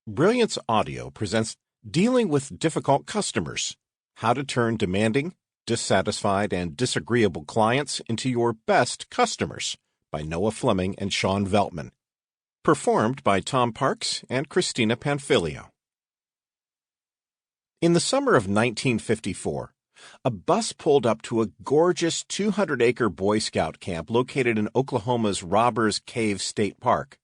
Brilliance Audio presents Dealing with Difficult Customers: How to Turn Demanding, Dissatisfied, and Disagreeable Clients into Your Best Customers by Noah Fleming and Shawn Veltman. Performed by Tom Parks and Cristina Panfilio. In the summer of 1954, a bus pulled up to a gorgeous 200-acre Boy Scout camp located in Oklahoma's Robbers Cave State Park,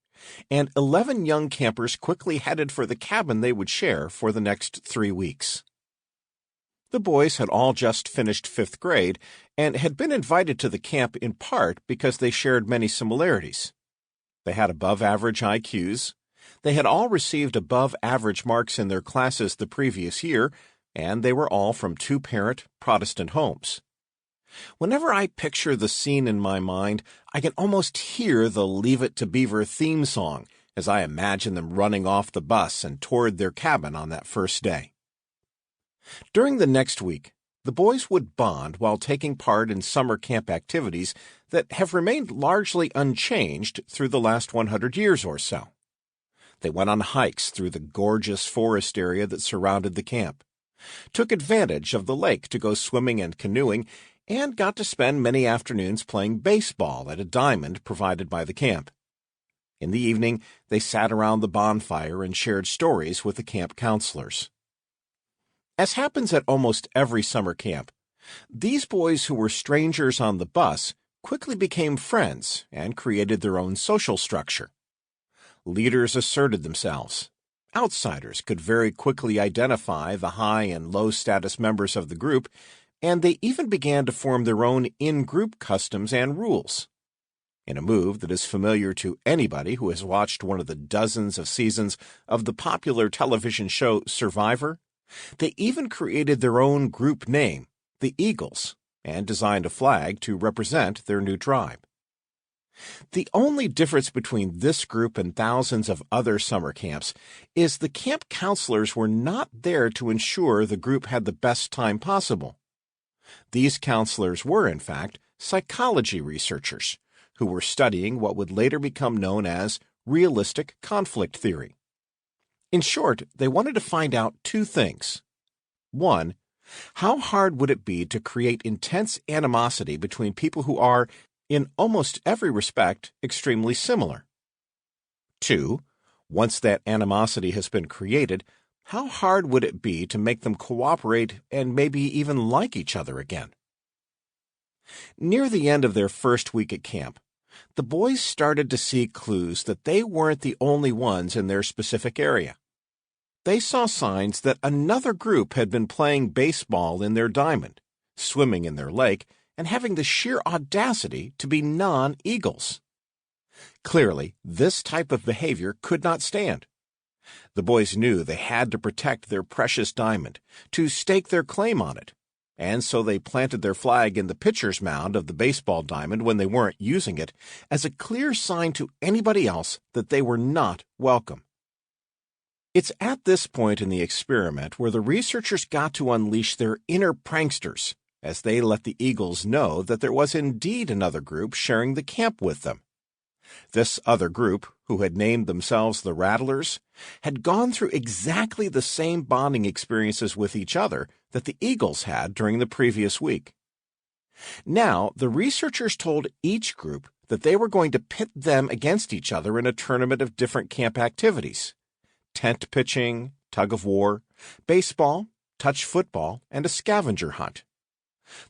and 11 young campers quickly headed for the cabin they would share for the next 3 weeks. The boys had all just finished 5th grade and had been invited to the camp in part because they shared many similarities. They had above-average IQs, they had all received above-average marks in their classes the previous year, and they were all from two-parent Protestant homes. Whenever I picture the scene in my mind, I can almost hear the Leave It to Beaver theme song as I imagine them running off the bus and toward their cabin on that first day. During the next week, the boys would bond while taking part in summer camp activities that have remained largely unchanged through the last 100 years or so. They went on hikes through the gorgeous forest area that surrounded the camp, took advantage of the lake to go swimming and canoeing, and got to spend many afternoons playing baseball at a diamond provided by the camp. In the evening, they sat around the bonfire and shared stories with the camp counselors. As happens at almost every summer camp, these boys who were strangers on the bus quickly became friends and created their own social structure. Leaders asserted themselves. Outsiders could very quickly identify the high and low status members of the group, and they even began to form their own in-group customs and rules. In a move that is familiar to anybody who has watched one of the dozens of seasons of the popular television show Survivor, they even created their own group name, the Eagles, and designed a flag to represent their new tribe. The only difference between this group and thousands of other summer camps is the camp counselors were not there to ensure the group had the best time possible. These counselors were, in fact, psychology researchers who were studying what would later become known as realistic conflict theory. In short, they wanted to find out two things. One, how hard would it be to create intense animosity between people who are, in almost every respect, extremely similar? Two, once that animosity has been created, how hard would it be to make them cooperate and maybe even like each other again? Near the end of their first week at camp, the boys started to see clues that they weren't the only ones in their specific area. They saw signs that another group had been playing baseball in their diamond, swimming in their lake, and having the sheer audacity to be non-Eagles. Clearly, this type of behavior could not stand. The boys knew they had to protect their precious diamond, to stake their claim on it, and so they planted their flag in the pitcher's mound of the baseball diamond when they weren't using it as a clear sign to anybody else that they were not welcome. It's at this point in the experiment where the researchers got to unleash their inner pranksters as they let the Eagles know that there was indeed another group sharing the camp with them. This other group, who had named themselves the Rattlers, had gone through exactly the same bonding experiences with each other that the Eagles had during the previous week. Now, the researchers told each group that they were going to pit them against each other in a tournament of different camp activities: tent pitching, tug-of-war, baseball, touch football, and a scavenger hunt.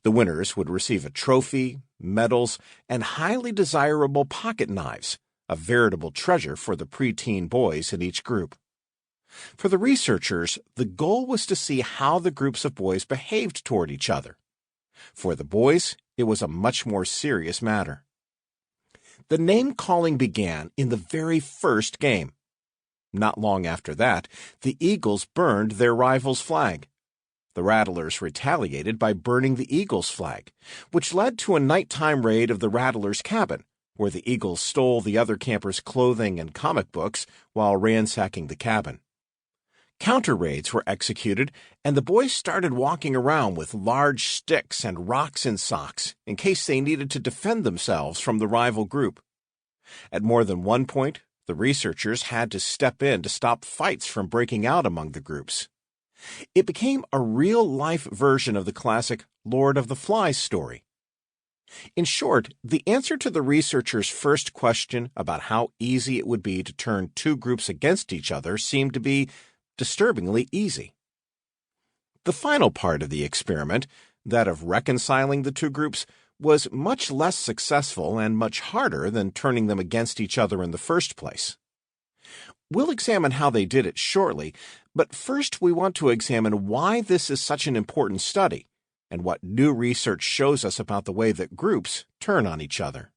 The winners would receive a trophy, medals, and highly desirable pocket knives, a veritable treasure for the preteen boys in each group. For the researchers, the goal was to see how the groups of boys behaved toward each other. For the boys, it was a much more serious matter. The name-calling began in the very first game. Not long after that, the Eagles burned their rival's flag. The Rattlers retaliated by burning the Eagles' flag, which led to a nighttime raid of the Rattlers' cabin, where the Eagles stole the other campers' clothing and comic books while ransacking the cabin. Counter-raids were executed, and the boys started walking around with large sticks and rocks in socks in case they needed to defend themselves from the rival group. At more than one point, The researchers had to step in to stop fights from breaking out among the groups. It became a real-life version of the classic Lord of the Flies story. In short, the answer to the researchers' first question about how easy it would be to turn two groups against each other seemed to be disturbingly easy. The final part of the experiment, that of reconciling the two groups, was much less successful and much harder than turning them against each other in the first place. We'll examine how they did it shortly, but first we want to examine why this is such an important study and what new research shows us about the way that groups turn on each other.